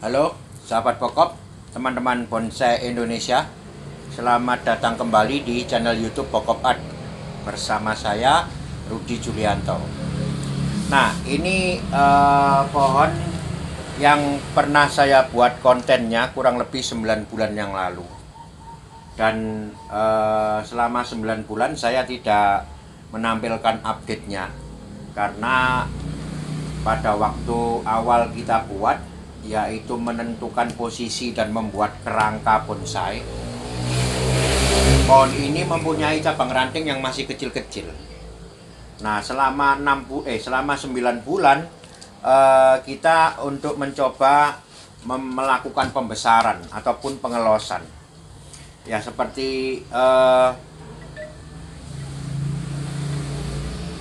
Halo, sahabat pokok, teman-teman bonsai Indonesia. Selamat datang kembali di channel YouTube Pokok Art bersama saya, Rudi Julianto. Nah, ini pohon yang pernah saya buat kontennya kurang lebih 9 bulan yang lalu. Dan selama 9 bulan saya tidak menampilkan update-nya karena pada waktu awal kita buat, yaitu menentukan posisi dan membuat kerangka bonsai, pohon ini mempunyai cabang ranting yang masih kecil-kecil. Nah, selama 9 bulan kita untuk mencoba melakukan pembesaran ataupun pengelosan. Ya, seperti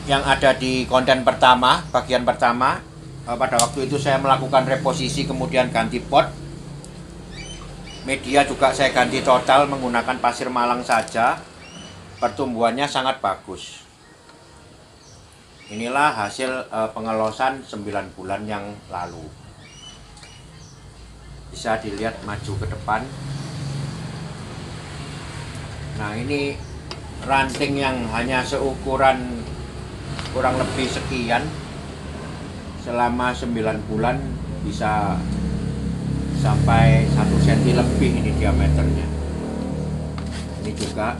yang ada di konten pertama, bagian pertama. Pada waktu itu saya melakukan reposisi, kemudian ganti pot. Media juga saya ganti total menggunakan pasir Malang saja. Pertumbuhannya sangat bagus. Inilah hasil pengelosan 9 bulan yang lalu. Bisa dilihat maju ke depan. Nah, ini ranting yang hanya seukuran kurang lebih sekian. Selama 9 bulan bisa sampai 1 cm lebih ini diameternya. Ini juga.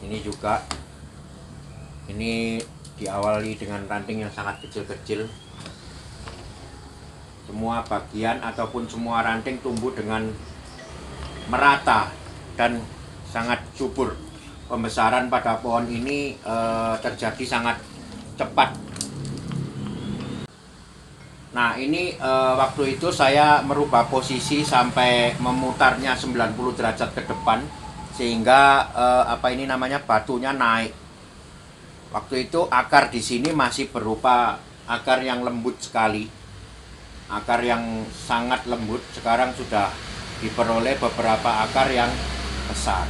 Ini juga. Ini diawali dengan ranting yang sangat kecil-kecil. Semua bagian ataupun semua ranting tumbuh dengan merata dan sangat subur. Pembesaran pada pohon ini terjadi sangat cepat. Nah, ini waktu itu saya merubah posisi sampai memutarnya 90 derajat ke depan, sehingga batunya naik. Waktu itu akar di sini masih berupa akar yang lembut sekali, akar yang sangat lembut. Sekarang sudah diperoleh beberapa akar yang besar.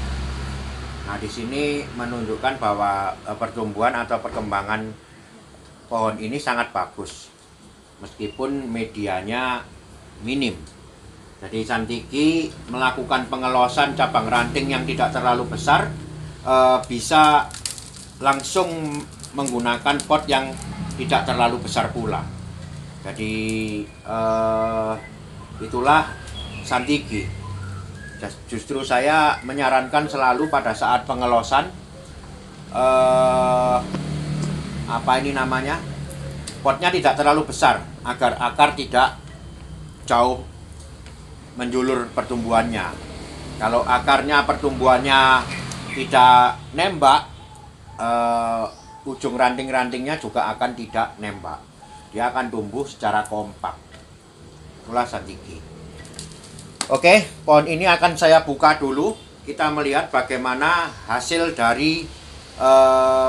Nah, di sini menunjukkan bahwa pertumbuhan atau perkembangan pohon ini sangat bagus, meskipun medianya minim. Jadi Santiki melakukan pengelosan cabang ranting yang tidak terlalu besar, bisa langsung menggunakan pot yang tidak terlalu besar pula. Jadi itulah Santiki. Justru saya menyarankan selalu pada saat pengelosan potnya tidak terlalu besar agar akar tidak jauh menjulur pertumbuhannya. Kalau akarnya pertumbuhannya tidak nembak, ujung ranting-rantingnya juga akan tidak nembak. Dia akan tumbuh secara kompak. Itulah Santiki. Oke, pohon ini akan saya buka dulu. Kita melihat bagaimana hasil dari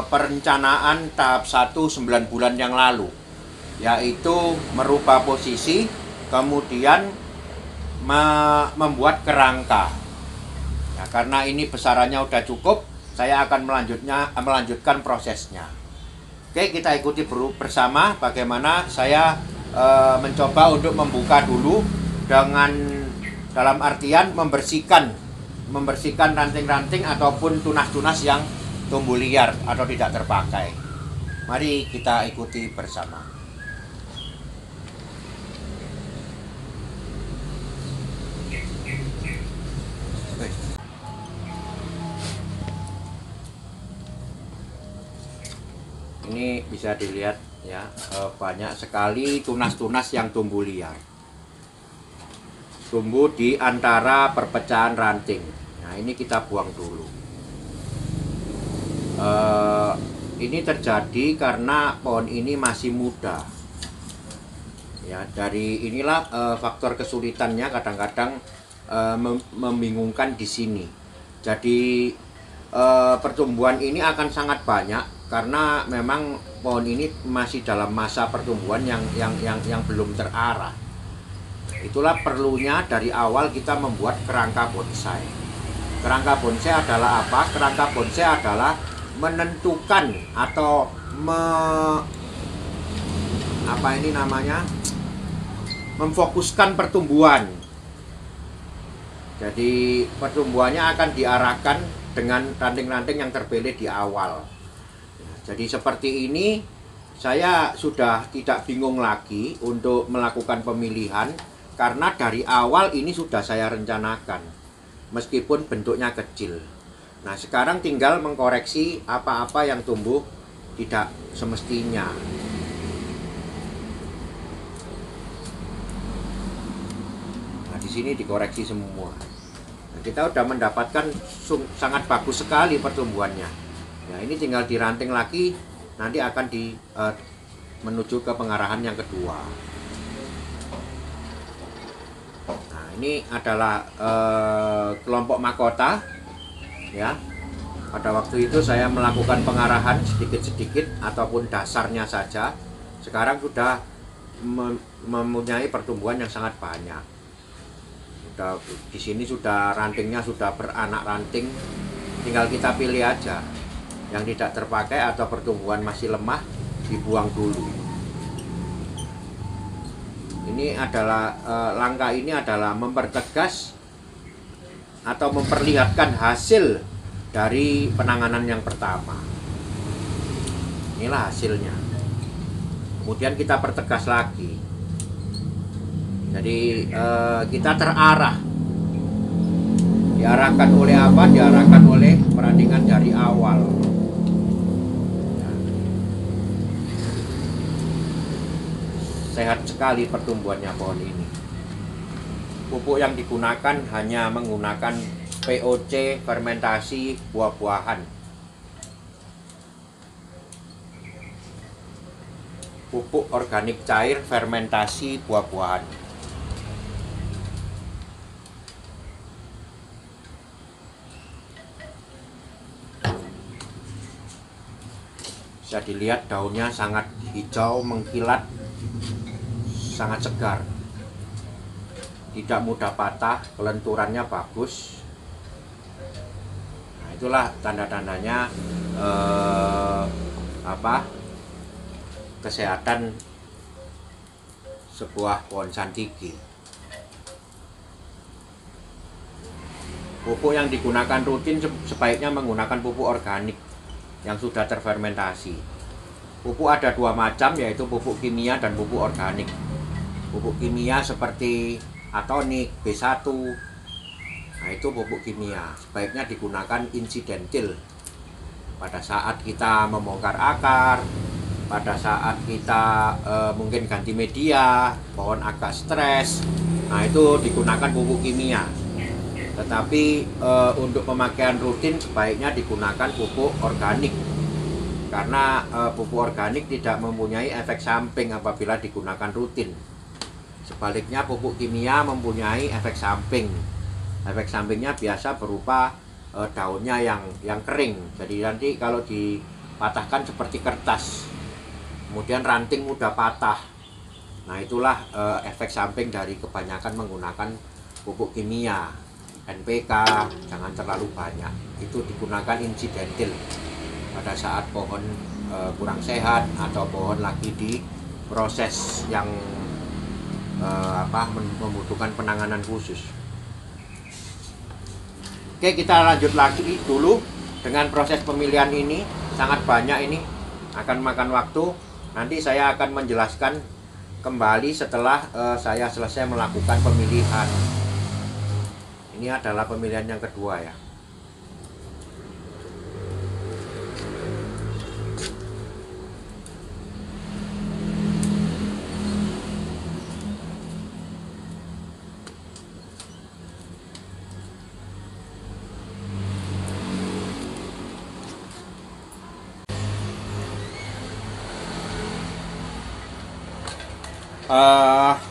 perencanaan tahap 1 9 bulan yang lalu, yaitu merubah posisi, kemudian membuat kerangka. Nah, karena ini besarannya udah cukup, saya akan melanjutkan prosesnya. Oke, kita ikuti bersama bagaimana saya mencoba untuk membuka dulu dengan dalam artian membersihkan ranting-ranting ataupun tunas-tunas yang tumbuh liar atau tidak terpakai. Mari kita ikuti bersama. Ini bisa dilihat ya, banyak sekali tunas-tunas yang tumbuh liar. Tumbuh di antara perpecahan ranting. Nah, ini kita buang dulu. Ini terjadi karena pohon ini masih muda. Ya, dari inilah faktor kesulitannya kadang-kadang membingungkan di sini. Jadi pertumbuhan ini akan sangat banyak karena memang pohon ini masih dalam masa pertumbuhan yang belum terarah. Itulah perlunya dari awal kita membuat kerangka bonsai. Kerangka bonsai adalah apa? Kerangka bonsai adalah menentukan atau apa ini namanya, memfokuskan pertumbuhan. Jadi pertumbuhannya akan diarahkan dengan ranting-ranting yang terpilih di awal. Jadi seperti ini saya sudah tidak bingung lagi untuk melakukan pemilihan, karena dari awal ini sudah saya rencanakan meskipun bentuknya kecil. Nah, sekarang tinggal mengkoreksi apa-apa yang tumbuh tidak semestinya. Nah, di sini dikoreksi semua. Nah, kita sudah mendapatkan sangat bagus sekali pertumbuhannya. Ya, ini tinggal diranting lagi, nanti akan menuju ke pengarahan yang kedua. Nah, ini adalah kelompok mahkota. Ya, pada waktu itu saya melakukan pengarahan sedikit-sedikit ataupun dasarnya saja. Sekarang sudah mempunyai pertumbuhan yang sangat banyak. Di sini sudah rantingnya sudah beranak ranting, tinggal kita pilih aja. Yang tidak terpakai atau pertumbuhan masih lemah dibuang dulu. Ini adalah langkah ini adalah mempertegas atau memperlihatkan hasil dari penanganan yang pertama. Inilah hasilnya. Kemudian kita pertegas lagi. Jadi kita terarah. Diarahkan oleh apa? Diarahkan oleh perandingan dari awal. Sehat sekali pertumbuhannya pohon ini. Pupuk yang digunakan hanya menggunakan POC fermentasi buah-buahan. Pupuk organik cair fermentasi buah-buahan. Bisa dilihat daunnya sangat hijau mengkilat, sangat segar. Tidak mudah patah, kelenturannya bagus. Nah, itulah tanda-tandanya kesehatan sebuah pohon santiki. Pupuk yang digunakan rutin sebaiknya menggunakan pupuk organik yang sudah terfermentasi. Pupuk ada dua macam, yaitu pupuk kimia dan pupuk organik. Pupuk kimia seperti atonik, B1, nah itu pupuk kimia. Sebaiknya digunakan insidentil pada saat kita membongkar akar, pada saat kita mungkin ganti media, pohon agak stres, nah itu digunakan pupuk kimia. Tetapi untuk pemakaian rutin sebaiknya digunakan pupuk organik, karena pupuk organik tidak mempunyai efek samping apabila digunakan rutin. Sebaliknya pupuk kimia mempunyai efek samping. Efek sampingnya biasa berupa daunnya yang kering. Jadi nanti kalau dipatahkan seperti kertas, kemudian ranting mudah patah. Nah, itulah efek samping dari kebanyakan menggunakan pupuk kimia. NPK jangan terlalu banyak. Itu digunakan insidentil pada saat pohon kurang sehat atau pohon lagi di proses yang membutuhkan penanganan khusus. Oke, kita lanjut lagi dulu dengan proses pemilihan ini. Sangat banyak ini, akan makan waktu. Nanti saya akan menjelaskan kembali setelah saya selesai melakukan pemilihan. Ini adalah pemilihan yang kedua ya.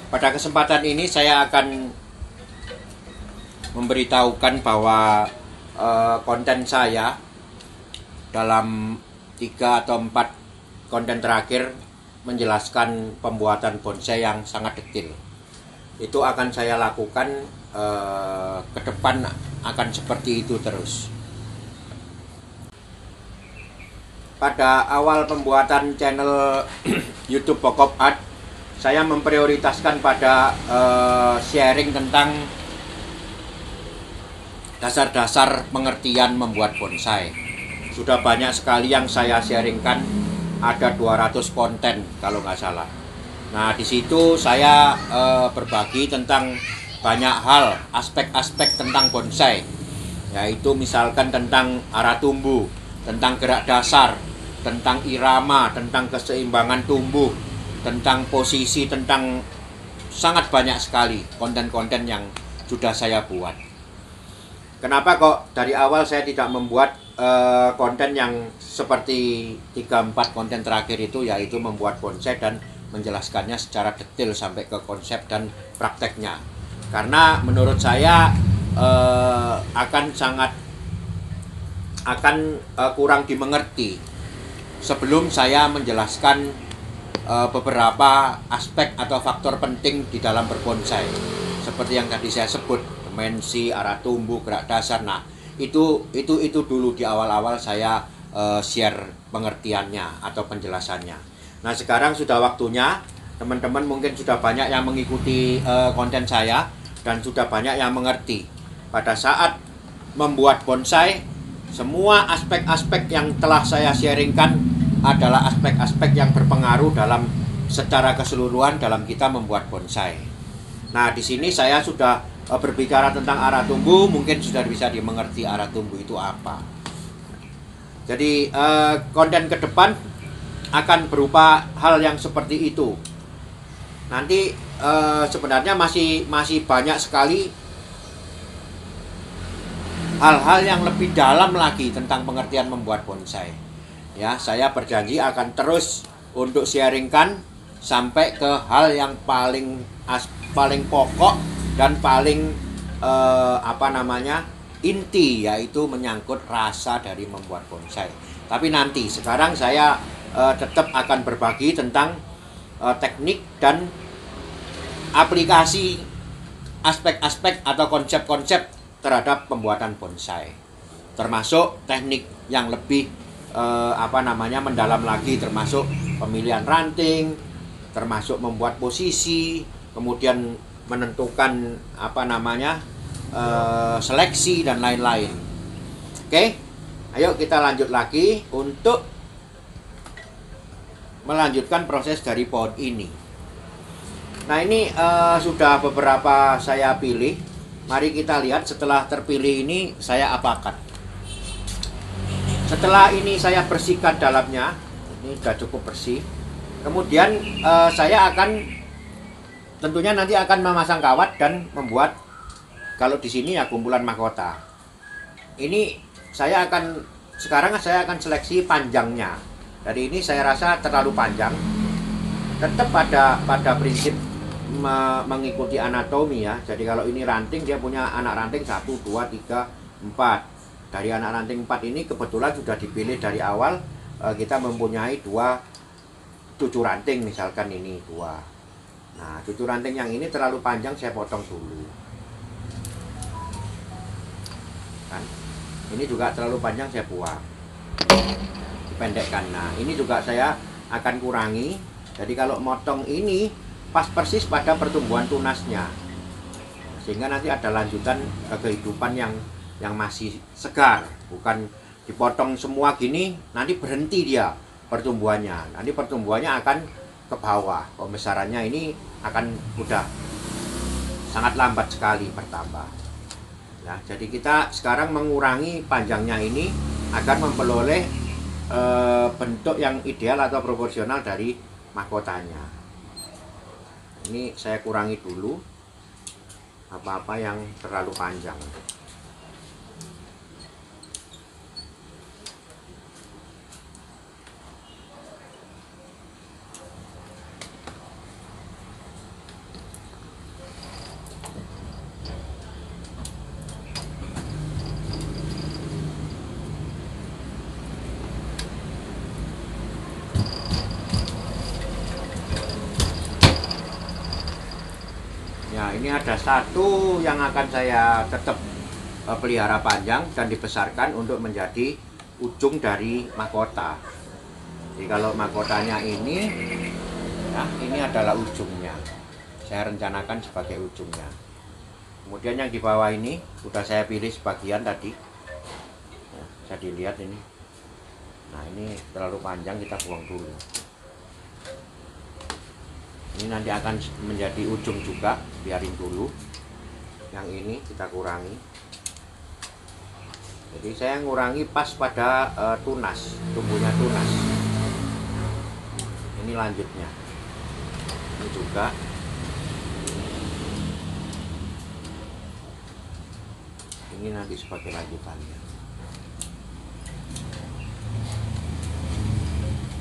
Pada kesempatan ini saya akan memberitahukan bahwa konten saya dalam 3 atau 4 konten terakhir menjelaskan pembuatan bonsai yang sangat detail. Itu akan saya lakukan ke depan, akan seperti itu terus. pada awal pembuatan channel YouTube Pokop Art, saya memprioritaskan pada sharing tentang dasar-dasar pengertian membuat bonsai. Sudah banyak sekali yang saya sharingkan, ada 200 konten kalau nggak salah. Nah, di situ saya berbagi tentang banyak hal, aspek-aspek tentang bonsai, yaitu misalkan tentang arah tumbuh, tentang gerak dasar, tentang irama, tentang keseimbangan tumbuh, tentang posisi, tentang sangat banyak sekali konten-konten yang sudah saya buat. Kenapa kok dari awal saya tidak membuat konten yang seperti 3-4 konten terakhir itu, yaitu membuat bonsai dan menjelaskannya secara detail sampai ke konsep dan prakteknya? Karena menurut saya akan kurang dimengerti sebelum saya menjelaskan beberapa aspek atau faktor penting di dalam berbonsai, seperti yang tadi saya sebut, dimensi, arah tumbuh, gerak dasar. Nah, itu dulu di awal-awal saya share pengertiannya atau penjelasannya. Nah, sekarang sudah waktunya teman-teman mungkin sudah banyak yang mengikuti konten saya dan sudah banyak yang mengerti. Pada saat membuat bonsai, semua aspek-aspek yang telah saya sharingkan adalah aspek-aspek yang berpengaruh dalam secara keseluruhan dalam kita membuat bonsai. Nah, di sini saya sudah berbicara tentang arah tumbuh, mungkin sudah bisa dimengerti arah tumbuh itu apa. Jadi konten ke depan akan berupa hal yang seperti itu. Nanti sebenarnya masih banyak sekali hal-hal yang lebih dalam lagi tentang pengertian membuat bonsai. Ya, saya berjanji akan terus untuk sharingkan sampai ke hal yang paling pokok dan paling inti, yaitu menyangkut rasa dari membuat bonsai. Tapi nanti, sekarang saya tetap akan berbagi tentang teknik dan aplikasi aspek-aspek atau konsep-konsep terhadap pembuatan bonsai, termasuk teknik yang lebih mendalam lagi, termasuk pemilihan ranting, termasuk membuat posisi, kemudian menentukan seleksi dan lain-lain. Oke, ayo kita lanjut lagi untuk melanjutkan proses dari pohon ini. Nah, ini sudah beberapa saya pilih. Mari kita lihat setelah terpilih ini saya apakan. Setelah ini saya bersihkan dalamnya, ini sudah cukup bersih. Kemudian saya akan tentunya nanti akan memasang kawat dan membuat, kalau di sini ya kumpulan mahkota. Ini sekarang saya akan seleksi panjangnya. Dari ini saya rasa terlalu panjang. Tetap pada prinsip mengikuti anatomi ya. Jadi kalau ini ranting, dia punya anak ranting 1, 2, 3, 4. Dari anak ranting 4 ini kebetulan sudah dipilih dari awal. Kita mempunyai 2 cucu ranting, misalkan ini 2. Nah, cucu ranting yang ini terlalu panjang, saya potong dulu. Kan? Ini juga terlalu panjang, saya buang. Dipendekkan. Nah, ini juga saya akan kurangi. Jadi kalau motong ini pas persis pada pertumbuhan tunasnya, sehingga nanti ada lanjutan kehidupan yang masih segar. Bukan dipotong semua gini, nanti berhenti dia pertumbuhannya. Nanti pertumbuhannya akan ke bawah, pembesarannya ini akan udah sangat lambat sekali bertambah. Ya, jadi kita sekarang mengurangi panjangnya ini agar memperoleh bentuk yang ideal atau proporsional dari mahkotanya. Ini saya kurangi dulu apa-apa yang terlalu panjang. Ya, ini ada satu yang akan saya tetap pelihara panjang dan dibesarkan untuk menjadi ujung dari mahkota. Jadi kalau mahkotanya ini, ya, ini adalah ujungnya. Saya rencanakan sebagai ujungnya. Kemudian yang di bawah ini sudah saya pilih sebagian tadi. Ya, bisa dilihat ini. Nah, ini terlalu panjang, kita buang dulu. Ini nanti akan menjadi ujung juga, biarin dulu. Yang ini kita kurangi. Jadi saya ngurangi pas pada tunas, tumbuhnya tunas. Ini lanjutnya. Ini juga. Ini nanti sebagai lanjutannya.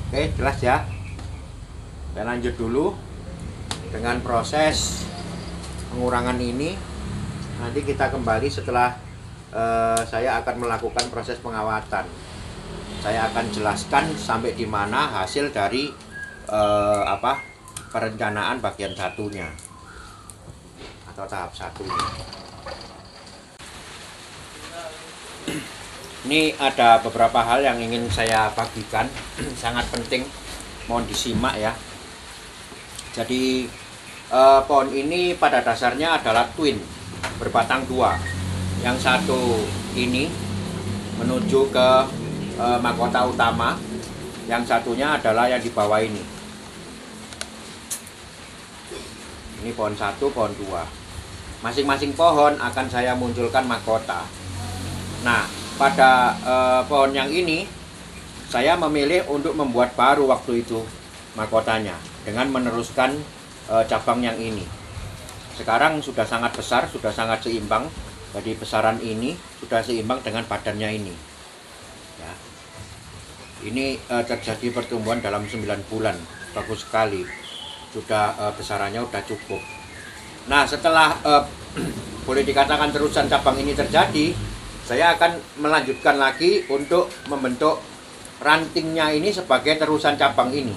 Oke, jelas ya. Saya lanjut dulu dengan proses pengurangan ini. Nanti kita kembali setelah saya akan melakukan proses pengawatan. Saya akan jelaskan sampai di mana hasil dari perencanaan bagian satunya atau tahap satunya. Ini ada beberapa hal yang ingin saya bagikan, sangat penting, mohon disimak ya. Jadi pohon ini pada dasarnya adalah twin, berbatang dua. Yang satu ini menuju ke mahkota utama, yang satunya adalah yang di bawah ini. Ini pohon satu, pohon dua. Masing-masing pohon akan saya munculkan mahkota. Nah, pada pohon yang ini saya memilih untuk membuat baru waktu itu mahkotanya dengan meneruskan cabang yang ini. Sekarang sudah sangat besar, sudah sangat seimbang. Jadi besaran ini sudah seimbang dengan badannya ini. Ya. Ini terjadi pertumbuhan dalam 9 bulan, bagus sekali. Sudah besarannya sudah cukup. Nah, setelah boleh dikatakan terusan cabang ini terjadi, saya akan melanjutkan lagi untuk membentuk rantingnya ini sebagai terusan cabang ini.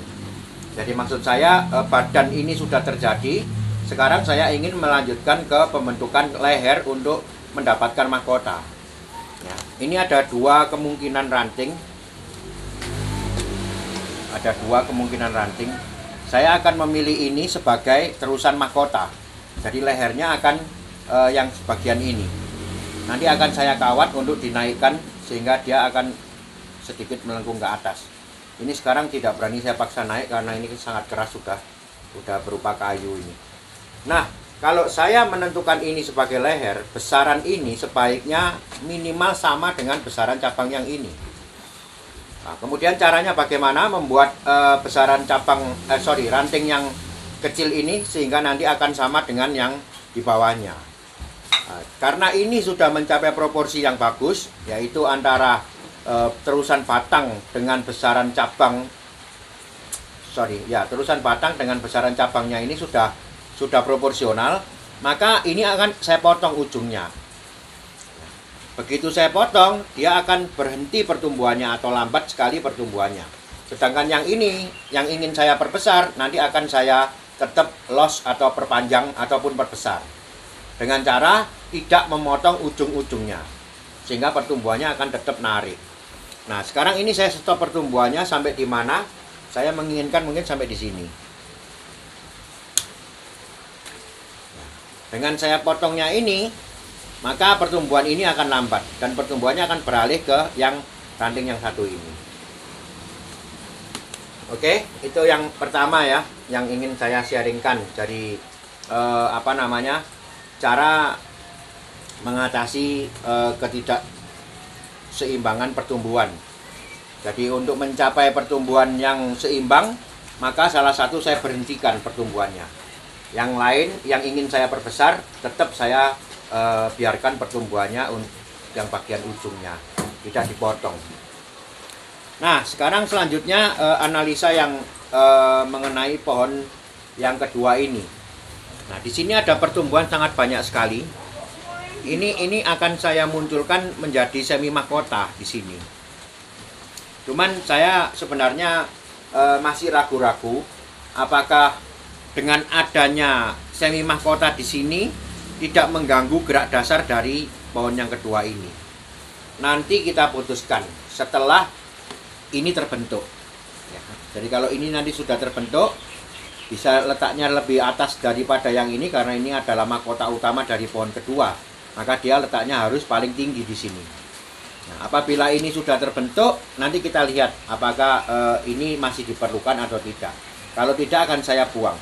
Jadi maksud saya badan ini sudah terjadi. Sekarang saya ingin melanjutkan ke pembentukan leher untuk mendapatkan mahkota. Ya, ini ada dua kemungkinan ranting. Ada dua kemungkinan ranting. Saya akan memilih ini sebagai terusan mahkota. Jadi lehernya akan yang sebagian ini. Nanti akan saya kawat untuk dinaikkan sehingga dia akan sedikit melengkung ke atas. Ini sekarang tidak berani saya paksa naik karena ini sangat keras, sudah berupa kayu ini. Nah, kalau saya menentukan ini sebagai leher, besaran ini sebaiknya minimal sama dengan besaran cabang yang ini. Nah, kemudian caranya bagaimana membuat besaran ranting yang kecil ini sehingga nanti akan sama dengan yang di bawahnya. Nah, karena ini sudah mencapai proporsi yang bagus, yaitu antara terusan batang dengan besaran cabang, terusan batang dengan besaran cabangnya ini sudah proporsional, maka ini akan saya potong ujungnya. Begitu saya potong, dia akan berhenti pertumbuhannya atau lambat sekali pertumbuhannya. Sedangkan yang ini, yang ingin saya perbesar, nanti akan saya tetap loss atau perpanjang ataupun perbesar. Dengan cara tidak memotong ujung-ujungnya, sehingga pertumbuhannya akan tetap narik. Nah, sekarang ini saya stop pertumbuhannya sampai di mana saya menginginkan, mungkin sampai di sini. Dengan saya potongnya ini, maka pertumbuhan ini akan lambat dan pertumbuhannya akan beralih ke yang ranting yang satu ini. Oke, itu yang pertama ya, yang ingin saya sharingkan dari cara mengatasi ketidakseimbangan pertumbuhan. Jadi untuk mencapai pertumbuhan yang seimbang, maka salah satu saya berhentikan pertumbuhannya. Yang lain yang ingin saya perbesar, tetap saya biarkan pertumbuhannya yang bagian ujungnya, tidak dipotong. Nah, sekarang selanjutnya analisa yang mengenai pohon yang kedua ini. Nah, di sini ada pertumbuhan sangat banyak sekali. Ini akan saya munculkan menjadi semi mahkota di sini. Cuman saya sebenarnya masih ragu-ragu apakah dengan adanya semi mahkota di sini tidak mengganggu gerak dasar dari pohon yang kedua ini. Nanti kita putuskan setelah ini terbentuk. Ya. Jadi kalau ini nanti sudah terbentuk, bisa letaknya lebih atas daripada yang ini karena ini adalah mahkota utama dari pohon kedua. Maka dia letaknya harus paling tinggi di sini. Nah, apabila ini sudah terbentuk, nanti kita lihat apakah ini masih diperlukan atau tidak. Kalau tidak akan saya buang.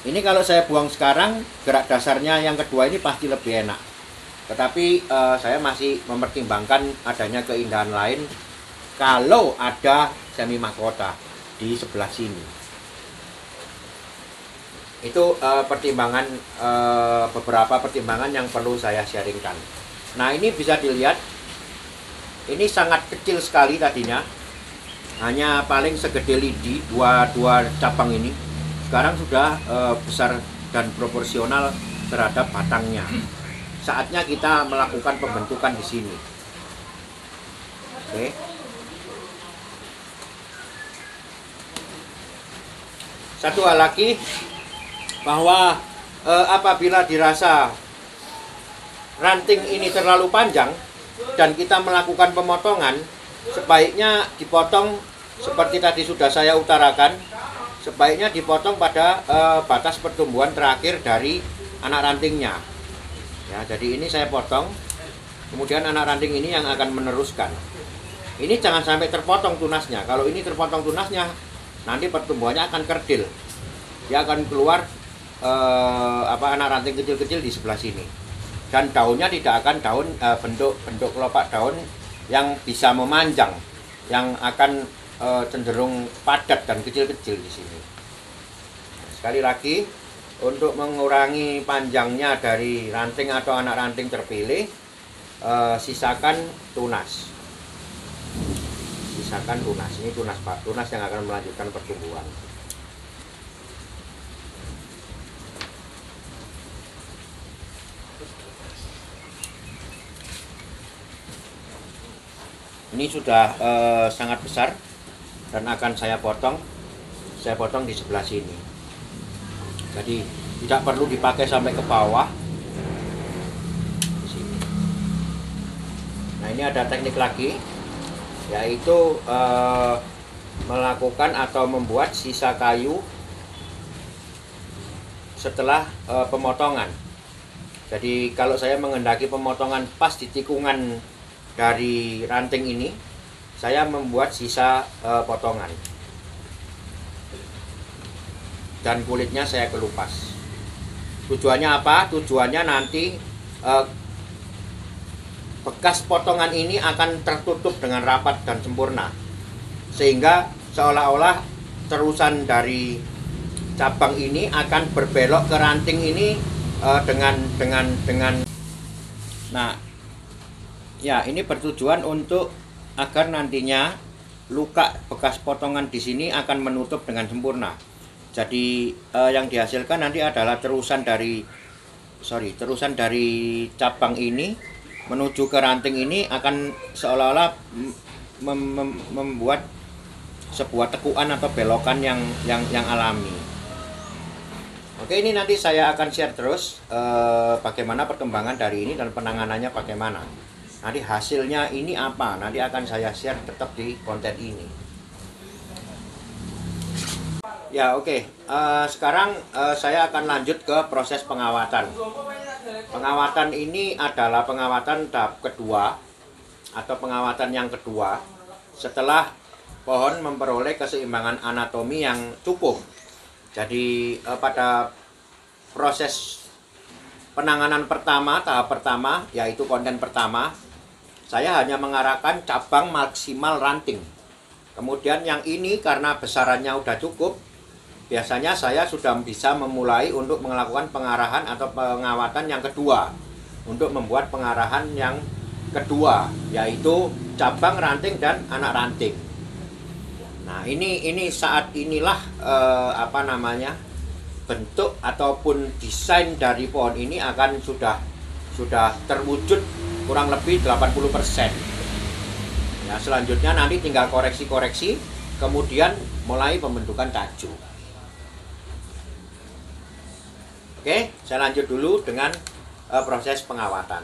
Ini kalau saya buang sekarang, gerak dasarnya yang kedua ini pasti lebih enak. Tetapi saya masih mempertimbangkan adanya keindahan lain kalau ada semi mahkota di sebelah sini. Itu pertimbangan, beberapa pertimbangan yang perlu saya sharingkan. Nah, ini bisa dilihat, ini sangat kecil sekali tadinya, hanya paling segede lidi, dua cabang ini. Sekarang sudah besar dan proporsional terhadap batangnya. Saatnya kita melakukan pembentukan di sini. Oke. Satu hal lagi, bahwa apabila dirasa ranting ini terlalu panjang dan kita melakukan pemotongan, sebaiknya dipotong seperti tadi sudah saya utarakan, sebaiknya dipotong pada batas pertumbuhan terakhir dari anak rantingnya. Ya, jadi ini saya potong, kemudian anak ranting ini yang akan meneruskan. Ini jangan sampai terpotong tunasnya. Kalau ini terpotong tunasnya, nanti pertumbuhannya akan kerdil. Dia akan keluar anak ranting kecil-kecil di sebelah sini. Dan daunnya tidak akan bentuk kelopak daun yang bisa memanjang, yang akan cenderung padat dan kecil-kecil di sini. Sekali lagi, untuk mengurangi panjangnya dari ranting atau anak ranting terpilih, sisakan tunas. Sisakan tunas. Ini tunas yang akan melanjutkan pertumbuhan. Ini sudah sangat besar dan akan saya potong. Saya potong di sebelah sini. Jadi tidak perlu dipakai sampai ke bawah. Di sini. Nah, ini ada teknik lagi, yaitu melakukan atau membuat sisa kayu setelah pemotongan. Jadi kalau saya menghendaki pemotongan pas di tikungan dari ranting ini, saya membuat sisa potongan dan kulitnya saya kelupas. Tujuannya apa? Tujuannya nanti bekas potongan ini akan tertutup dengan rapat dan sempurna, sehingga seolah-olah terusan dari cabang ini akan berbelok ke ranting ini dengan. Nah, ya, ini bertujuan untuk agar nantinya luka bekas potongan di sini akan menutup dengan sempurna. Jadi yang dihasilkan nanti adalah terusan dari cabang ini menuju ke ranting ini akan seolah-olah membuat sebuah tekuan atau belokan yang alami. Oke, ini nanti saya akan share terus bagaimana perkembangan dari ini dan penanganannya bagaimana. Nanti hasilnya ini apa, nanti akan saya share tetap di konten ini. Ya, oke. Sekarang saya akan lanjut ke proses pengawatan. Pengawatan ini adalah pengawatan tahap kedua atau pengawatan yang kedua setelah pohon memperoleh keseimbangan anatomi yang cukup. Jadi pada proses penanganan pertama, tahap pertama, yaitu konten pertama, saya hanya mengarahkan cabang maksimal ranting. Kemudian yang ini karena besarannya udah cukup, biasanya saya sudah bisa memulai untuk melakukan pengarahan atau pengawatan yang kedua, untuk membuat pengarahan yang kedua, yaitu cabang ranting dan anak ranting. Nah, ini saat inilah bentuk ataupun desain dari pohon ini akan sudah terwujud kurang lebih 80%. Ya, selanjutnya nanti tinggal koreksi-koreksi, kemudian mulai pembentukan taju. Oke, saya lanjut dulu dengan proses pengawatan.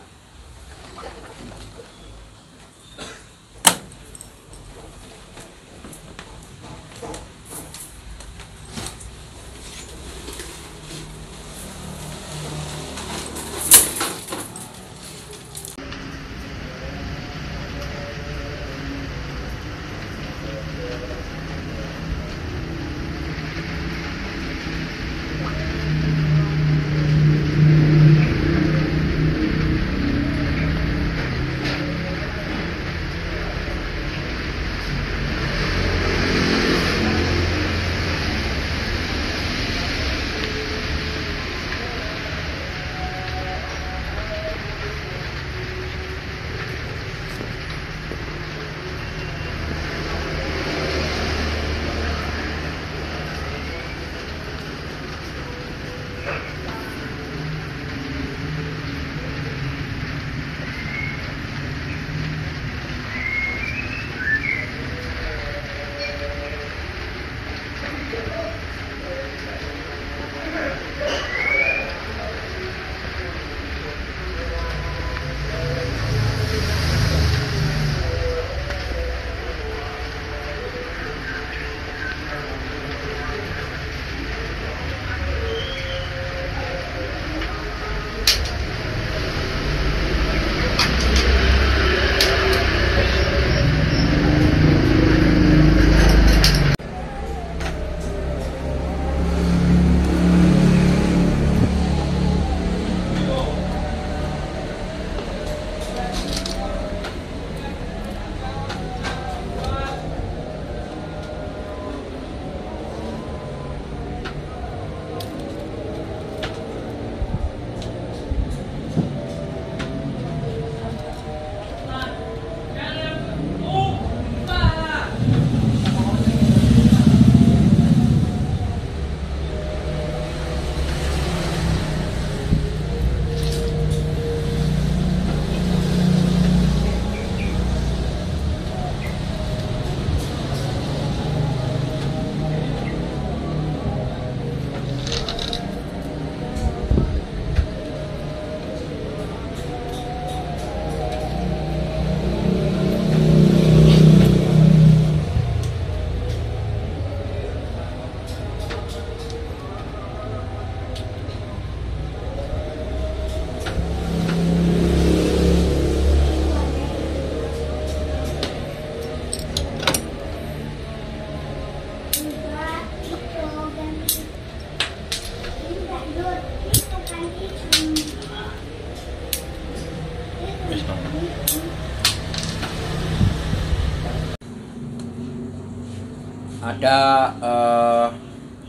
ada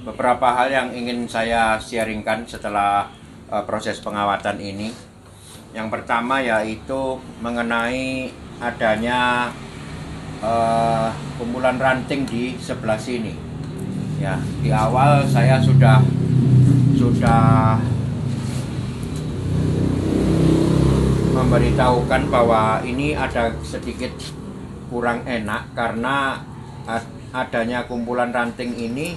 beberapa hal yang ingin saya sharingkan setelah proses pengawatan ini. Yang pertama yaitu mengenai adanya kumpulan ranting di sebelah sini. Ya, di awal saya sudah memberitahukan bahwa ini ada sedikit kurang enak karena adanya kumpulan ranting ini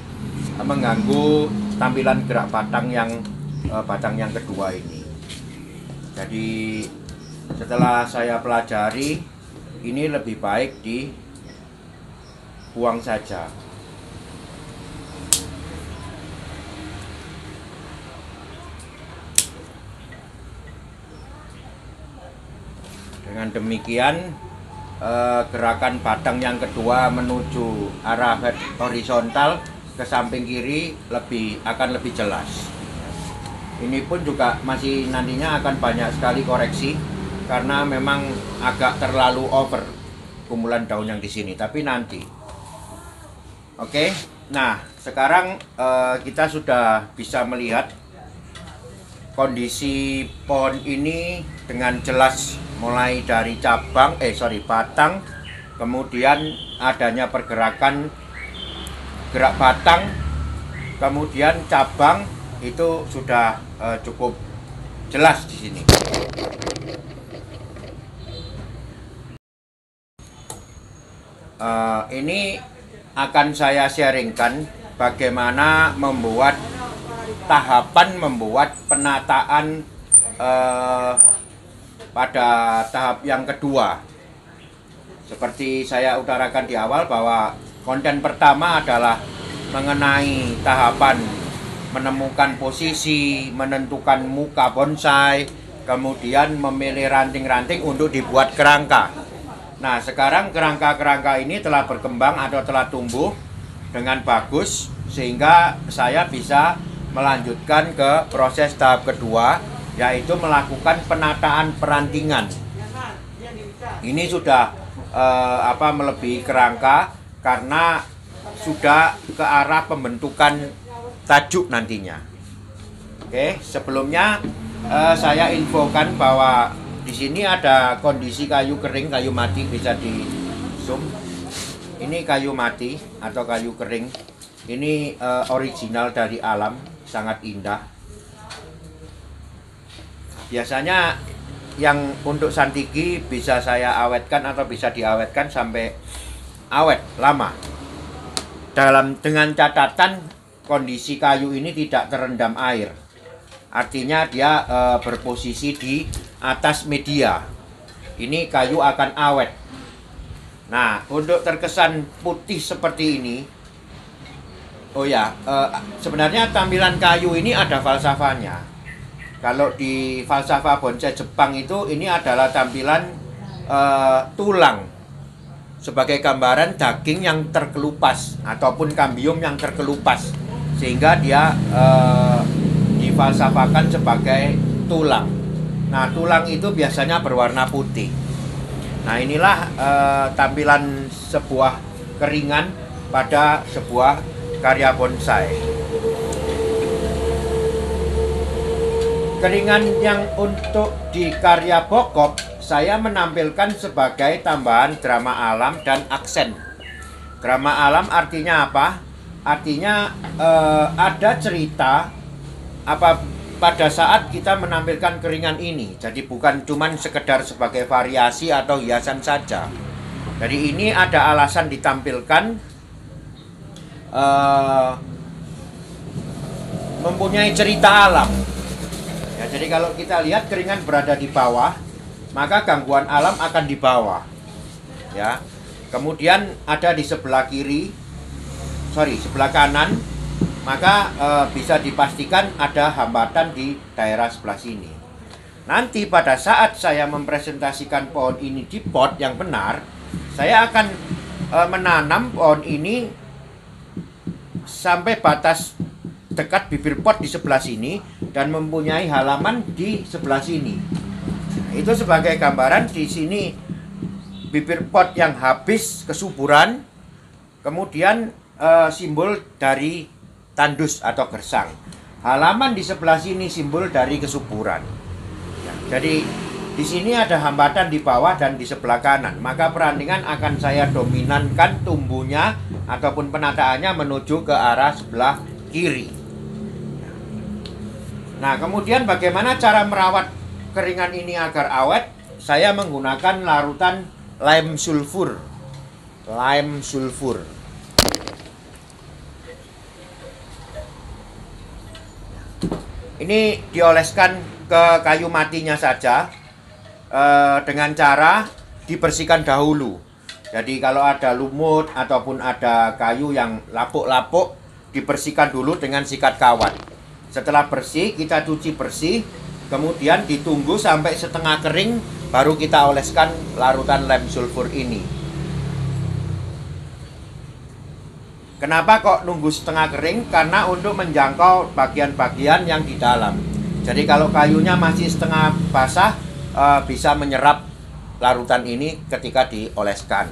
mengganggu tampilan gerak batang yang kedua ini. Jadi setelah saya pelajari, ini lebih baik dibuang saja. Dengan demikian gerakan batang yang kedua menuju arah horizontal ke samping kiri akan lebih jelas. Ini pun juga masih nantinya akan banyak sekali koreksi karena memang agak terlalu over kumpulan daun yang di sini, tapi nanti. Oke, nah sekarang kita sudah bisa melihat kondisi pohon ini dengan jelas, mulai dari batang, kemudian adanya pergerakan gerak batang, kemudian cabang, itu sudah cukup jelas di sini. Ini akan saya sharingkan bagaimana tahapan membuat penataan pada tahap yang kedua. Seperti saya utarakan di awal bahwa konten pertama adalah mengenai tahapan menemukan posisi, menentukan muka bonsai, kemudian memilih ranting-ranting untuk dibuat kerangka. Nah, sekarang kerangka-kerangka ini telah berkembang atau telah tumbuh dengan bagus, sehingga saya bisa melanjutkan ke proses tahap kedua, yaitu melakukan penataan perantingan. Ini sudah melebihi kerangka karena sudah ke arah pembentukan tajuk nantinya. Oke, sebelumnya saya infokan bahwa di sini ada kondisi kayu kering, kayu mati, bisa di zoom. Ini kayu mati atau kayu kering. Ini original dari alam, sangat indah. Biasanya yang untuk santiki bisa saya awetkan atau bisa diawetkan sampai awet lama. Dengan catatan kondisi kayu ini tidak terendam air. Artinya dia berposisi di atas media. Ini kayu akan awet. Nah, untuk terkesan putih seperti ini, sebenarnya tampilan kayu ini ada falsafahnya. Kalau di falsafah bonsai Jepang itu, ini adalah tampilan tulang sebagai gambaran daging yang terkelupas ataupun kambium yang terkelupas, sehingga dia difalsafahkan sebagai tulang. Nah, tulang itu biasanya berwarna putih. Nah, inilah tampilan sebuah keringan pada sebuah karya bonsai. Keringan yang untuk di karya pokok saya menampilkan sebagai tambahan drama alam dan aksen. Drama alam artinya apa? Artinya ada cerita pada saat kita menampilkan keringan ini. Jadi bukan cuman sekedar sebagai variasi atau hiasan saja. Jadi ini ada alasan ditampilkan, mempunyai cerita alam. Ya, jadi kalau kita lihat keringan berada di bawah, maka gangguan alam akan di bawah. Ya. Kemudian ada di sebelah kanan, maka bisa dipastikan ada hambatan di daerah sebelah sini. Nanti pada saat saya mempresentasikan pohon ini di pot yang benar, saya akan menanam pohon ini sampai batas dekat bibir pot di sebelah sini dan mempunyai halaman di sebelah sini. Itu sebagai gambaran di sini bibir pot yang habis kesuburan, kemudian simbol dari tandus atau gersang. Halaman di sebelah sini simbol dari kesuburan. Ya, jadi di sini ada hambatan di bawah dan di sebelah kanan. Maka perandingan akan saya dominankan tumbuhnya ataupun penataannya menuju ke arah sebelah kiri. Nah, kemudian bagaimana cara merawat keringan ini agar awet? Saya menggunakan larutan lime sulfur. Lime sulfur. Ini dioleskan ke kayu matinya saja dengan cara dibersihkan dahulu. Jadi kalau ada lumut ataupun ada kayu yang lapuk-lapuk, dibersihkan dulu dengan sikat kawat. Setelah bersih, kita cuci bersih, kemudian ditunggu sampai setengah kering, baru kita oleskan larutan lime sulfur ini. Kenapa kok nunggu setengah kering? Karena untuk menjangkau bagian-bagian yang di dalam. Jadi kalau kayunya masih setengah basah, bisa menyerap larutan ini ketika dioleskan.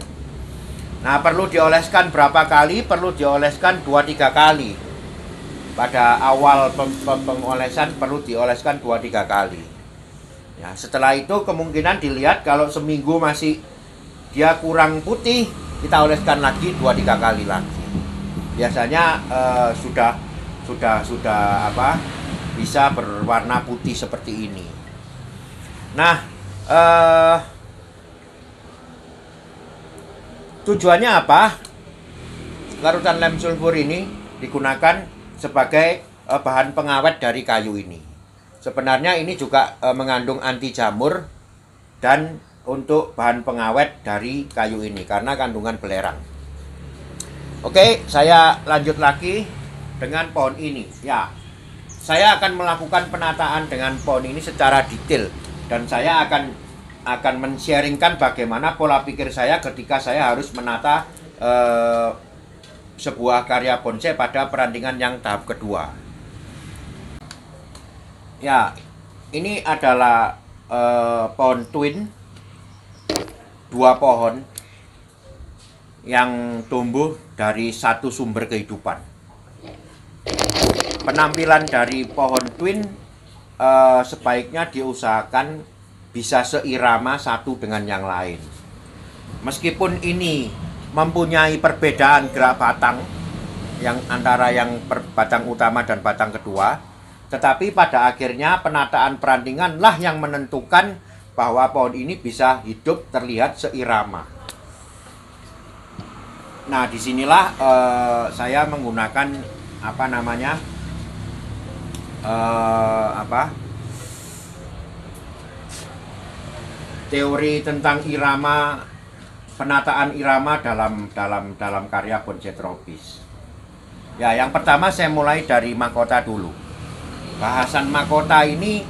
Nah, perlu dioleskan berapa kali? Perlu dioleskan 2-3 kali. Pada awal pengolesan perlu dioleskan 2-3 kali. Ya, setelah itu kemungkinan dilihat kalau seminggu masih dia kurang putih, kita oleskan lagi 2-3 kali lagi. Biasanya sudah bisa berwarna putih seperti ini. Nah, tujuannya apa? Larutan lime sulfur ini digunakan sebagai bahan pengawet dari kayu ini. Sebenarnya ini juga mengandung anti jamur dan untuk bahan pengawet dari kayu ini karena kandungan belerang. Oke, saya lanjut lagi dengan pohon ini. Ya, saya akan melakukan penataan dengan pohon ini secara detail dan saya akan men-sharingkan bagaimana pola pikir saya ketika saya harus menata sebuah karya bonsai pada perandingan yang tahap kedua. Ya, ini adalah pohon twin, 2 pohon yang tumbuh dari satu sumber kehidupan. Penampilan dari pohon twin sebaiknya diusahakan bisa seirama satu dengan yang lain. Meskipun ini mempunyai perbedaan gerak batang yang antara yang batang utama dan batang kedua, tetapi pada akhirnya penataan perandingan lah yang menentukan bahwa pohon ini bisa hidup terlihat seirama. Nah, disinilah saya menggunakan teori tentang irama, penataan irama dalam karya bonsai tropis. Ya, yang pertama saya mulai dari mahkota dulu. Bahasan mahkota ini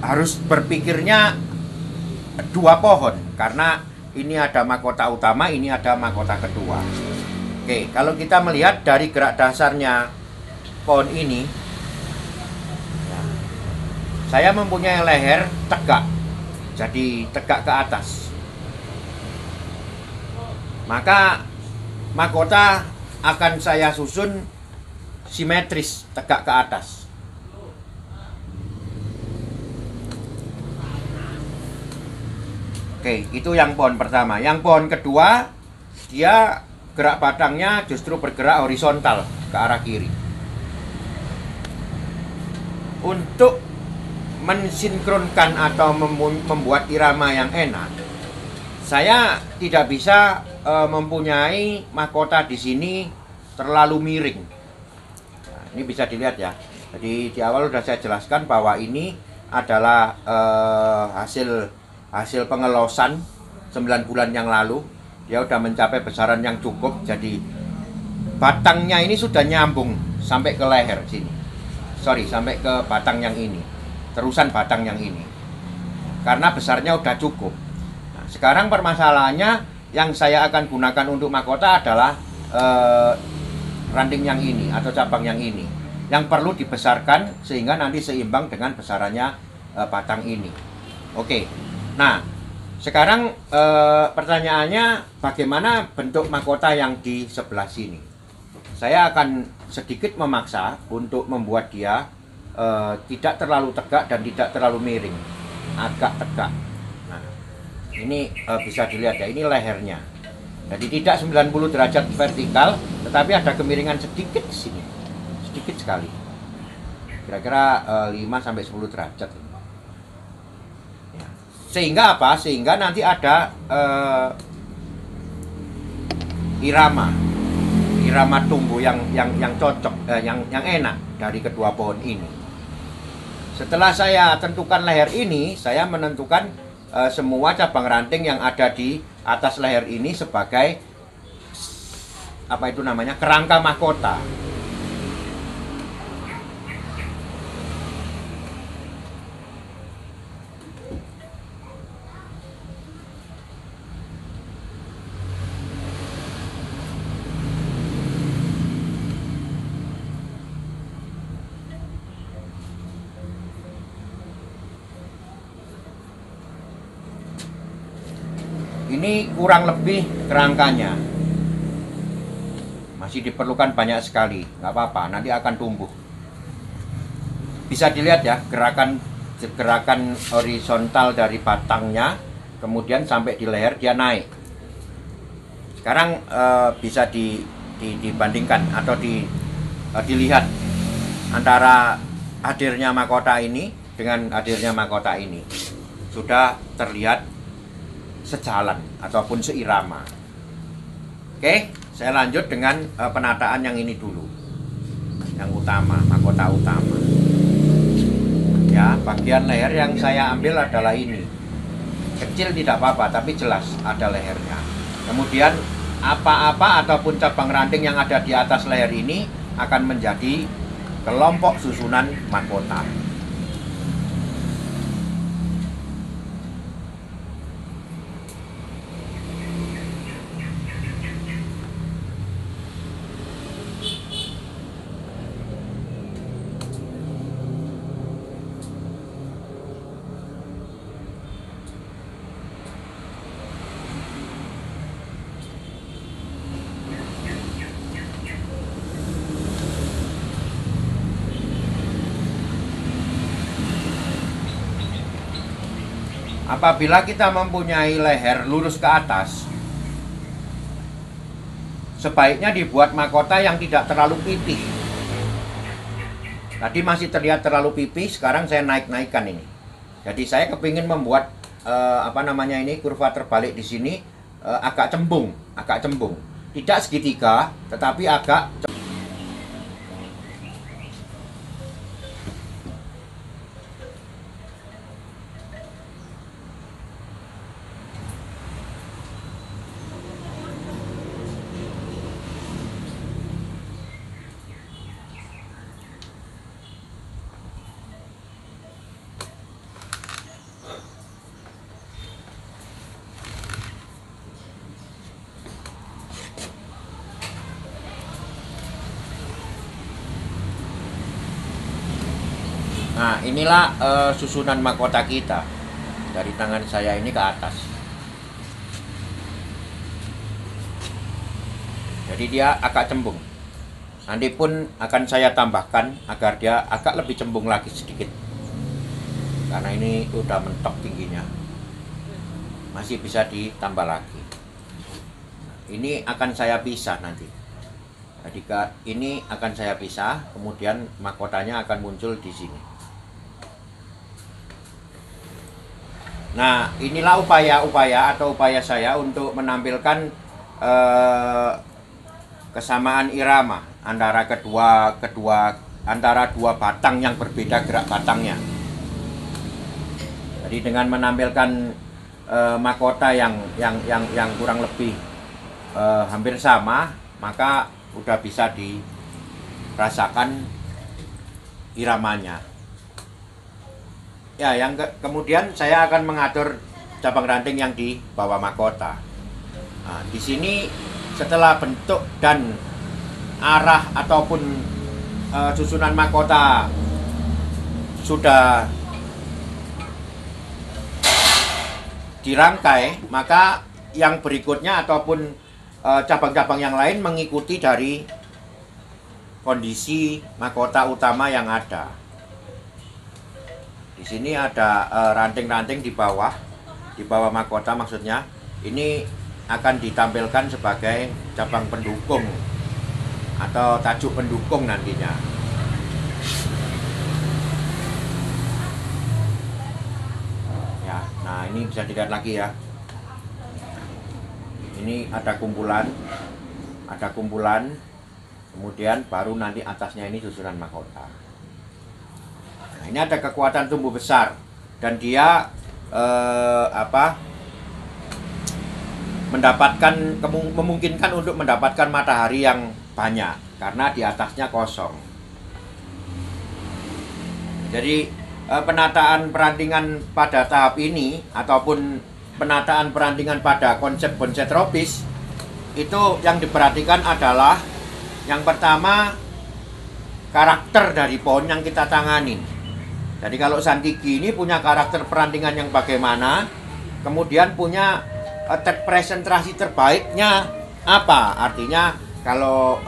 harus berpikirnya 2 pohon karena ini ada mahkota utama, ini ada mahkota kedua. Oke, kalau kita melihat dari gerak dasarnya pohon ini, saya mempunyai leher tegak, jadi tegak ke atas. Maka mahkota akan saya susun simetris, tegak ke atas. Oke, itu yang pohon pertama. Yang pohon kedua, dia gerak batangnya justru bergerak horizontal ke arah kiri. Untuk mensinkronkan atau membuat irama yang enak, saya tidak bisa mempunyai mahkota di sini terlalu miring. Nah, ini bisa dilihat ya. Jadi di awal sudah saya jelaskan bahwa ini adalah hasil pengelosan 9 bulan yang lalu. Dia sudah mencapai besaran yang cukup. Jadi batangnya ini sudah nyambung sampai ke leher sini. Sampai ke batang yang ini. Terusan batang yang ini. Karena besarnya sudah cukup. Nah, sekarang permasalahannya yang saya akan gunakan untuk mahkota adalah ranting yang ini atau cabang yang ini. Yang perlu dibesarkan sehingga nanti seimbang dengan besarannya batang ini. Oke. Nah, Sekarang pertanyaannya bagaimana bentuk mahkota yang di sebelah sini? Saya akan sedikit memaksa untuk membuat dia tidak terlalu tegak dan tidak terlalu miring, agak tegak. Nah, ini bisa dilihat ya, ini lehernya. Jadi tidak 90 derajat vertikal, tetapi ada kemiringan sedikit di sini, sedikit sekali. Kira-kira 5-10 derajat. Ya. Sehingga apa? Sehingga nanti ada irama tumbuh yang cocok, yang enak dari kedua pohon ini. Setelah saya tentukan leher ini, saya menentukan semua cabang ranting yang ada di atas leher ini sebagai apa itu namanya, kerangka mahkota. Ini kurang lebih kerangkanya. Masih diperlukan banyak sekali, nggak apa-apa, nanti akan tumbuh. Bisa dilihat ya, gerakan horizontal dari batangnya, kemudian sampai di leher dia naik. Sekarang bisa dibandingkan atau dilihat antara hadirnya mahkota ini dengan hadirnya mahkota ini. Sudah terlihat sejalan ataupun seirama. Oke, saya lanjut dengan penataan yang ini dulu, yang utama, mahkota utama. Ya, bagian leher yang saya ambil adalah ini. Kecil tidak apa-apa, tapi jelas ada lehernya. Kemudian apa-apa ataupun cabang ranting yang ada di atas leher ini akan menjadi kelompok susunan mahkota. Apabila kita mempunyai leher lurus ke atas, sebaiknya dibuat mahkota yang tidak terlalu pipih. Tadi masih terlihat terlalu pipih, sekarang saya naik-naikkan ini. Jadi saya kepingin membuat kurva terbalik di sini agak cembung. Tidak segitiga, tetapi agak cembung. Nah, inilah susunan mahkota kita dari tangan saya ini ke atas. Jadi dia agak cembung. Nanti pun akan saya tambahkan agar dia agak lebih cembung lagi sedikit. Karena ini udah mentok tingginya. Masih bisa ditambah lagi. Ini akan saya pisah nanti. Jadi ini akan saya pisah, kemudian mahkotanya akan muncul di sini. Nah, inilah upaya saya untuk menampilkan kesamaan irama antara antara dua batang yang berbeda gerak batangnya. Jadi dengan menampilkan mahkota yang kurang lebih hampir sama, maka udah bisa dirasakan iramanya. Ya, kemudian saya akan mengatur cabang ranting yang di bawah mahkota. Nah, di sini setelah bentuk dan arah ataupun susunan mahkota sudah dirangkai, maka yang berikutnya ataupun cabang-cabang yang lain mengikuti dari kondisi mahkota utama yang ada. Di sini ada ranting-ranting di bawah mahkota maksudnya. Ini akan ditampilkan sebagai cabang pendukung atau tajuk pendukung nantinya. Ya, nah ini bisa dilihat lagi ya. Ini ada kumpulan, kemudian baru nanti atasnya ini susunan mahkota. Nah, ini ada kekuatan tumbuh besar dan dia memungkinkan untuk mendapatkan matahari yang banyak karena di atasnya kosong. Jadi penataan perantingan pada tahap ini ataupun penataan perantingan pada konsep bonsai tropis itu yang diperhatikan adalah yang pertama karakter dari pohon yang kita tanganin. Jadi kalau Santigi ini punya karakter perantingan yang bagaimana, kemudian punya presentasi terbaiknya apa? Artinya kalau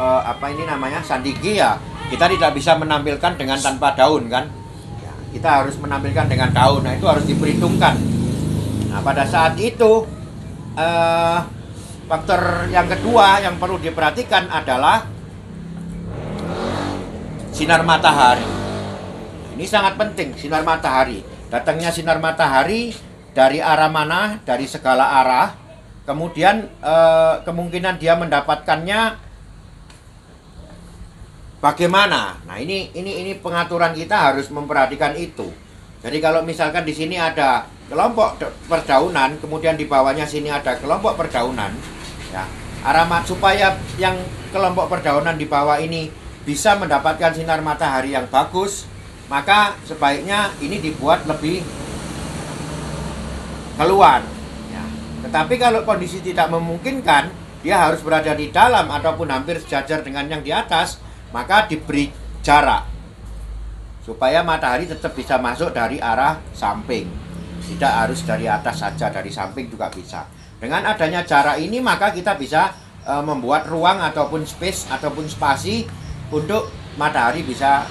Santigi ya kita tidak bisa menampilkan dengan tanpa daun kan? Ya, kita harus menampilkan dengan daun. Nah itu harus diperhitungkan. Nah pada saat itu faktor yang kedua yang perlu diperhatikan adalah sinar matahari. Ini sangat penting, sinar matahari. Datangnya sinar matahari dari arah mana? Dari segala arah. Kemudian kemungkinan dia mendapatkannya bagaimana? Nah, ini pengaturan kita harus memperhatikan itu. Jadi kalau misalkan di sini ada kelompok perdaunan, kemudian di bawahnya sini ada kelompok perdaunan, ya. Supaya yang kelompok perdaunan di bawah ini bisa mendapatkan sinar matahari yang bagus, maka sebaiknya ini dibuat lebih keluar ya. Tetapi kalau kondisi tidak memungkinkan, dia harus berada di dalam ataupun hampir sejajar dengan yang di atas, maka diberi jarak supaya matahari tetap bisa masuk dari arah samping, tidak harus dari atas saja, dari samping juga bisa. Dengan adanya jarak ini maka kita bisa membuat ruang ataupun space ataupun spasi untuk matahari bisa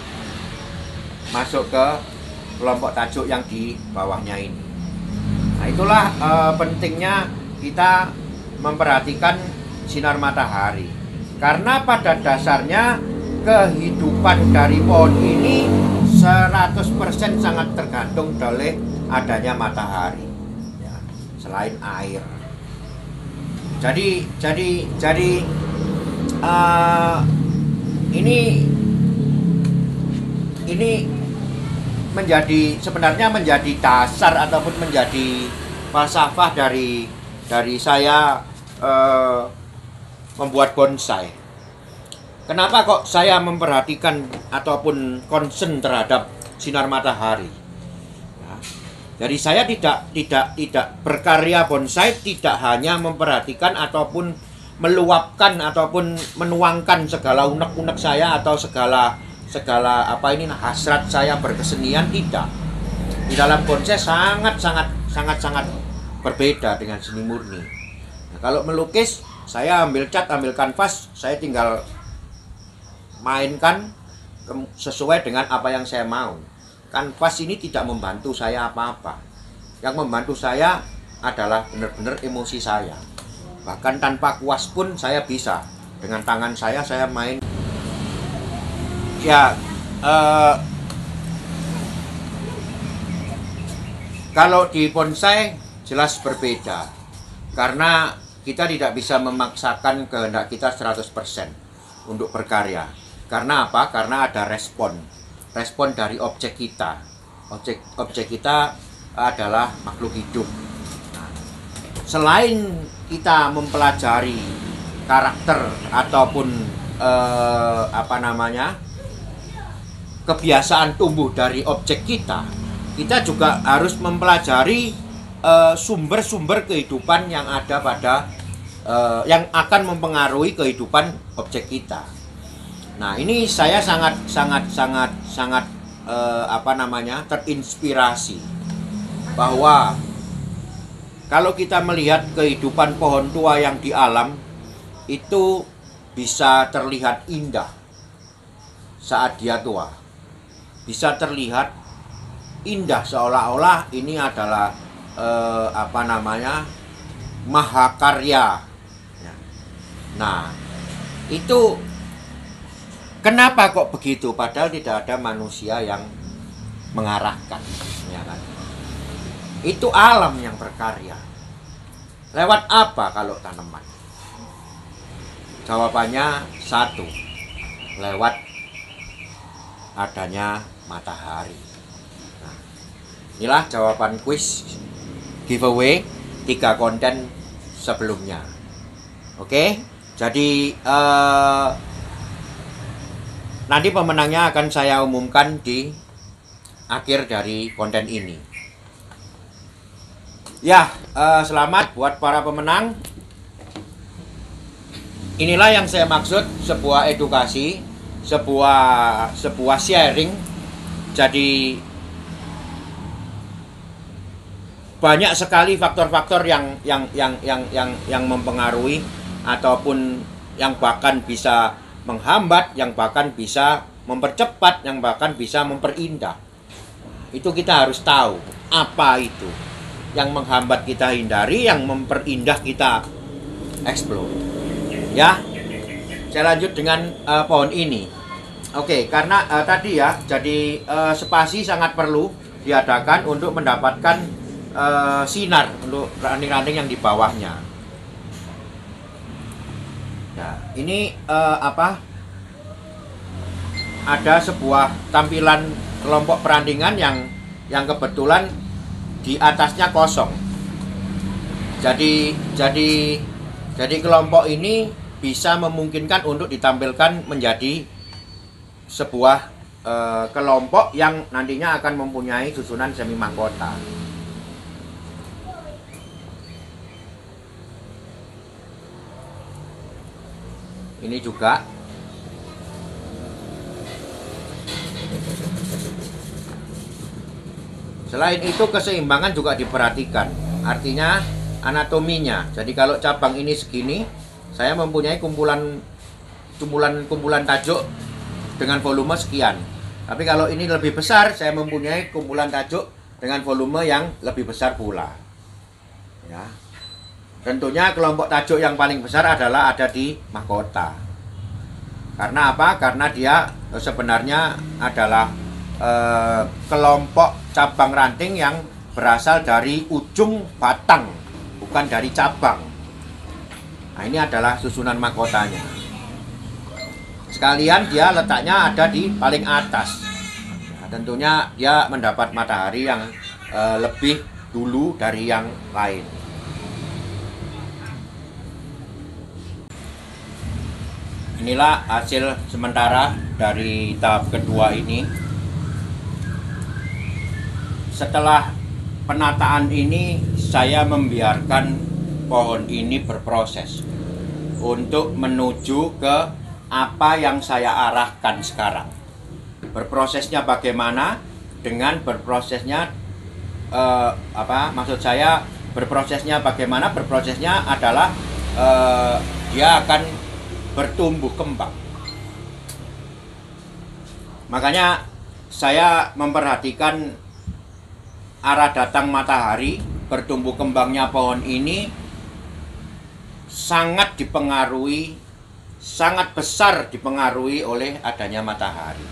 masuk ke kelompok tajuk yang di bawahnya ini. Nah itulah pentingnya kita memperhatikan sinar matahari. Karena pada dasarnya kehidupan dari pohon ini 100% sangat tergantung oleh adanya matahari ya, selain air. Jadi ini sebenarnya menjadi dasar ataupun menjadi falsafah dari saya membuat bonsai. Kenapa kok saya memperhatikan ataupun concern terhadap sinar matahari? Ya, jadi saya tidak berkarya bonsai tidak hanya memperhatikan ataupun meluapkan ataupun menuangkan segala unek-unek saya atau segala hasrat saya berkesenian, tidak. Di dalam bonsai sangat berbeda dengan seni murni. Nah, kalau melukis saya ambil cat, ambil kanvas, saya tinggal mainkan sesuai dengan apa yang saya mau. Kanvas ini tidak membantu saya apa-apa. Yang membantu saya adalah benar-benar emosi saya. Bahkan tanpa kuas pun saya bisa. Dengan tangan saya main. Ya, kalau di bonsai jelas berbeda. Karena kita tidak bisa memaksakan kehendak kita 100% untuk berkarya. Karena apa? Karena ada respon dari objek kita. Objek kita adalah makhluk hidup. Nah, selain kita mempelajari karakter ataupun kebiasaan tumbuh dari objek kita juga harus mempelajari sumber-sumber kehidupan yang ada pada yang akan mempengaruhi kehidupan objek kita. Nah, ini saya sangat terinspirasi bahwa kalau kita melihat kehidupan pohon tua yang di alam, itu bisa terlihat indah saat dia tua. Bisa terlihat indah seolah-olah ini adalah mahakarya. Nah, itu kenapa kok begitu? Padahal tidak ada manusia yang mengarahkan, ya kan? Itu alam yang berkarya. Lewat apa kalau tanaman? Jawabannya satu, lewat adanya matahari. Nah, inilah jawaban kuis giveaway 3 konten sebelumnya. Oke, jadi nanti pemenangnya akan saya umumkan di akhir dari konten ini. Ya, selamat buat para pemenang. Inilah yang saya maksud, sebuah edukasi, sebuah sharing. Jadi banyak sekali faktor-faktor yang mempengaruhi ataupun yang bahkan bisa menghambat, yang bahkan bisa mempercepat, yang bahkan bisa memperindah. Itu kita harus tahu apa itu yang menghambat kita hindari, yang memperindah kita explore. Ya, saya lanjut dengan pohon ini. Oke, karena tadi ya, jadi spasi sangat perlu diadakan untuk mendapatkan sinar untuk ranting-ranting yang di bawahnya. Nah, ini ada sebuah tampilan kelompok perantingan yang kebetulan di atasnya kosong. Jadi kelompok ini bisa memungkinkan untuk ditampilkan menjadi sebuah kelompok yang nantinya akan mempunyai susunan semi mahkota. Ini juga selain itu keseimbangan juga diperhatikan, artinya anatominya. Jadi kalau cabang ini segini, saya mempunyai kumpulan tajuk dengan volume sekian. Tapi kalau ini lebih besar, saya mempunyai kumpulan tajuk dengan volume yang lebih besar pula. Ya. Tentunya kelompok tajuk yang paling besar adalah ada di mahkota. Karena apa? Karena dia sebenarnya adalah kelompok cabang ranting yang berasal dari ujung batang, bukan dari cabang. Nah, ini adalah susunan mahkotanya. Sekalian dia letaknya ada di paling atas. Nah, tentunya dia mendapat matahari yang lebih dulu dari yang lain. Inilah hasil sementara dari tahap kedua ini. Setelah penataan ini, saya membiarkan pohon ini berproses untuk menuju ke apa yang saya arahkan sekarang. Berprosesnya bagaimana? Dengan berprosesnya maksud saya berprosesnya bagaimana? Berprosesnya adalah dia akan bertumbuh kembang. Makanya saya memperhatikan arah datang matahari, bertumbuh kembangnya pohon ini sangat besar dipengaruhi oleh adanya matahari.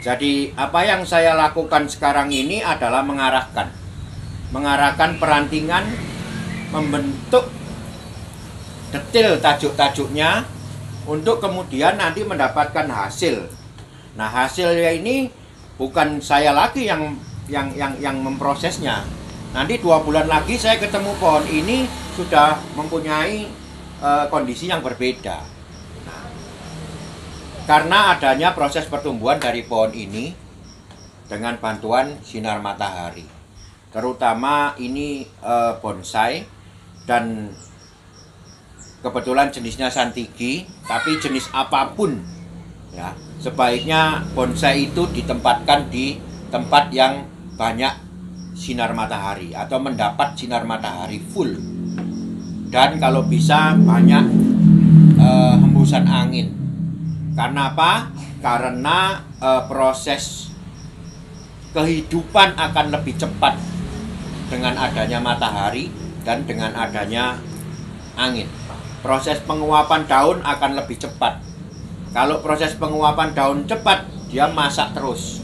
Jadi apa yang saya lakukan sekarang ini adalah mengarahkan perantingan, membentuk detail tajuk-tajuknya untuk kemudian nanti mendapatkan hasil. Nah, hasilnya ini bukan saya lagi yang memprosesnya. Nanti 2 bulan lagi saya ketemu pohon ini sudah mempunyai kondisi yang berbeda. Nah, karena adanya proses pertumbuhan dari pohon ini dengan bantuan sinar matahari. Terutama ini bonsai dan kebetulan jenisnya santigi, tapi jenis apapun ya, sebaiknya bonsai itu ditempatkan di tempat yang banyak sinar matahari atau mendapat sinar matahari full. Dan kalau bisa banyak hembusan angin. Karena apa? Karena proses kehidupan akan lebih cepat dengan adanya matahari dan dengan adanya angin. Proses penguapan daun akan lebih cepat. Kalau proses penguapan daun cepat, dia masak terus.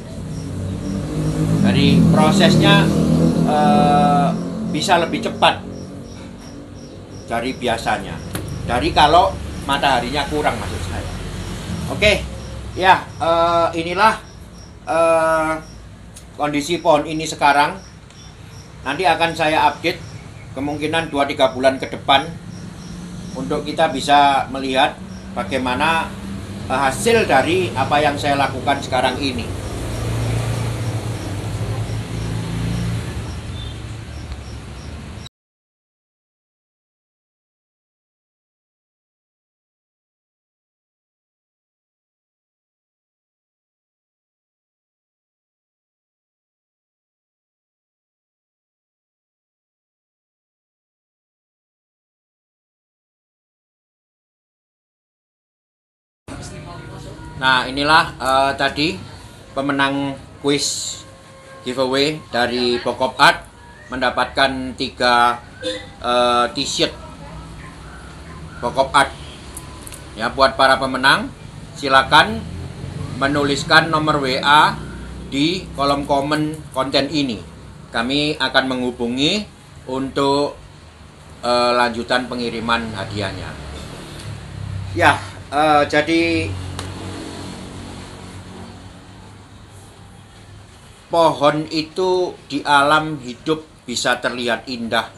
Jadi prosesnya bisa lebih cepat dari biasanya. Dari kalau mataharinya kurang, maksud saya. Oke, ya inilah kondisi pohon ini sekarang. Nanti akan saya update kemungkinan 2-3 bulan ke depan untuk kita bisa melihat bagaimana hasil dari apa yang saya lakukan sekarang ini. Nah, inilah tadi pemenang kuis giveaway dari Bokop Art, mendapatkan 3 t-shirt Bokop Art. Ya, buat para pemenang silakan menuliskan nomor WA di kolom komen konten ini. Kami akan menghubungi untuk lanjutan pengiriman hadiahnya. Ya, jadi pohon itu di alam hidup bisa terlihat indah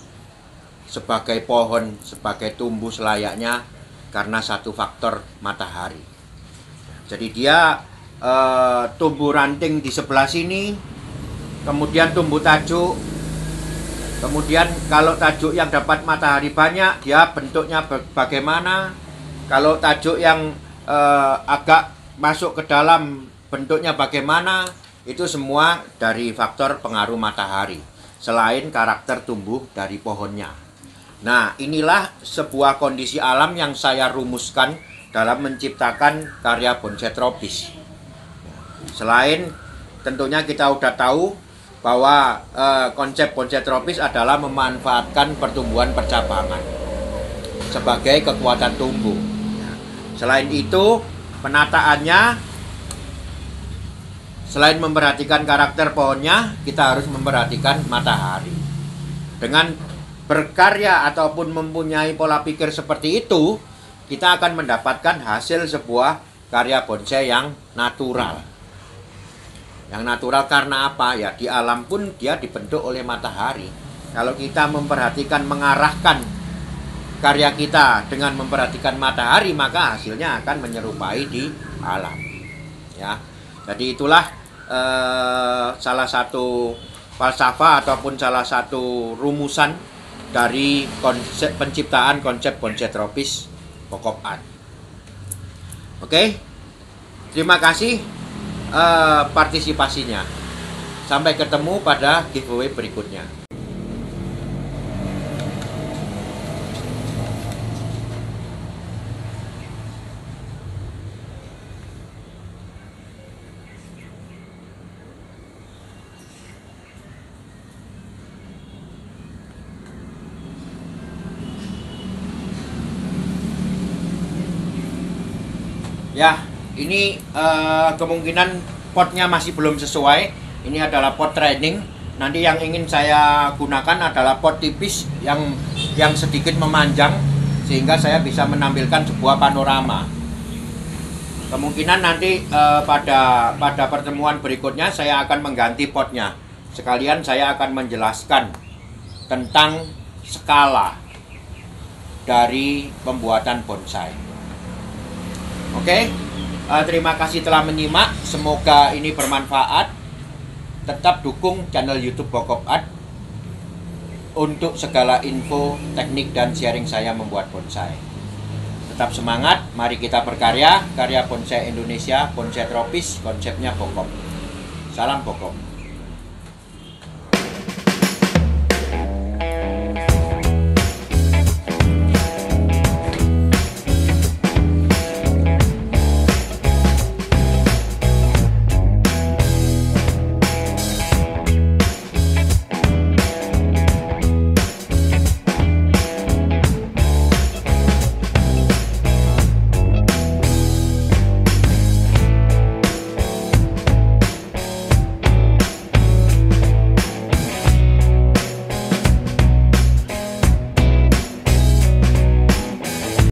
sebagai pohon, sebagai tumbuh selayaknya karena satu faktor matahari. Jadi dia tumbuh ranting di sebelah sini, kemudian tumbuh tajuk. Kemudian kalau tajuk yang dapat matahari banyak, dia bentuknya bagaimana. Kalau tajuk yang agak masuk ke dalam, bentuknya bagaimana. Itu semua dari faktor pengaruh matahari, selain karakter tumbuh dari pohonnya. Nah, inilah sebuah kondisi alam yang saya rumuskan dalam menciptakan karya bonsai tropis. Selain tentunya kita udah tahu bahwa konsep bonsai tropis adalah memanfaatkan pertumbuhan percabangan sebagai kekuatan tumbuh. Selain itu, penataannya selain memperhatikan karakter pohonnya, kita harus memperhatikan matahari. Dengan berkarya ataupun mempunyai pola pikir seperti itu, kita akan mendapatkan hasil sebuah karya bonsai yang natural. Yang natural karena apa? Ya, di alam pun dia dibentuk oleh matahari. Kalau kita memperhatikan, mengarahkan karya kita dengan memperhatikan matahari, maka hasilnya akan menyerupai di alam. Ya, jadi itulah salah satu falsafah ataupun salah satu rumusan dari konsep penciptaan konsep bonsai tropis Bokop Art. Oke, terima kasih partisipasinya. Sampai ketemu pada giveaway berikutnya. Ya, ini kemungkinan potnya masih belum sesuai. Ini adalah pot training. Nanti yang ingin saya gunakan adalah pot tipis yang sedikit memanjang sehingga saya bisa menampilkan sebuah panorama. Kemungkinan nanti pada pertemuan berikutnya saya akan mengganti potnya. Sekalian saya akan menjelaskan tentang skala dari pembuatan bonsai. Oke, terima kasih telah menyimak. Semoga ini bermanfaat. Tetap dukung channel YouTube Bokop Art untuk segala info, teknik, dan sharing saya membuat bonsai. Tetap semangat, mari kita berkarya. Karya bonsai Indonesia, bonsai tropis, konsepnya Bokop. Salam Bokop.